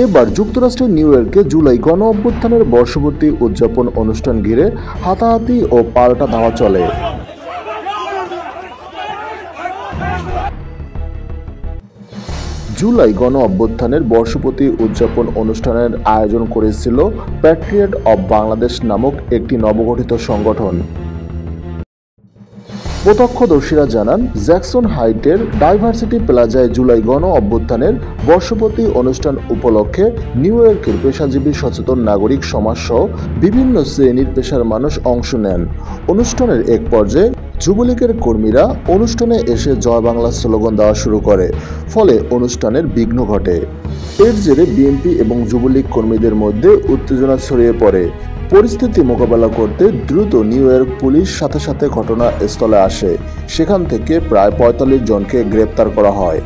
এবার যুক্তরাষ্ট্রের নিউ ইয়র্কে জুলাই গণ অভ্যুত্থানের বর্ষপূর্তি উদযাপন অনুষ্ঠান ঘিরে হাতাহাতি ও পাল্টা ধাওয়া চলে। জুলাই গণ অভ্যুত্থানের বর্ষপূর্তি উদযাপন অনুষ্ঠানের আয়োজন করেছিল প্যাট্রিয়ট অব বাংলাদেশ নামক একটি নবগঠিত সংগঠন। প্রত্যক্ষদর্শীরা জানান, জ্যাকসন হাইটের ডাইভার্সিটি প্লাজায় জুলাই গণ অভ্যুত্থানের বর্ষপূর্তি অনুষ্ঠান উপলক্ষে নিউ ইয়র্কের পেশাজীবী সচেতন নাগরিক সমাজসহ বিভিন্ন শ্রেণীর পেশার মানুষ অংশ নেন। অনুষ্ঠানের এক পর্যায়ে যুবলীগের কর্মীরা অনুষ্ঠানে এসে জয় বাংলা স্লোগান দেওয়া শুরু করে, ফলে অনুষ্ঠানের বিঘ্ন ঘটে। এর জেরে বিএনপি এবং যুবলীগ কর্মীদের মধ্যে উত্তেজনা ছড়িয়ে পড়ে। পরিস্থিতি মোকাবেলা করতে দ্রুত নিউ ইয়র্ক পুলিশ সাথে সাথে ঘটনাস্থলে আসে। সেখান থেকে প্রায় ৪৫ জনকে গ্রেপ্তার করা হয়।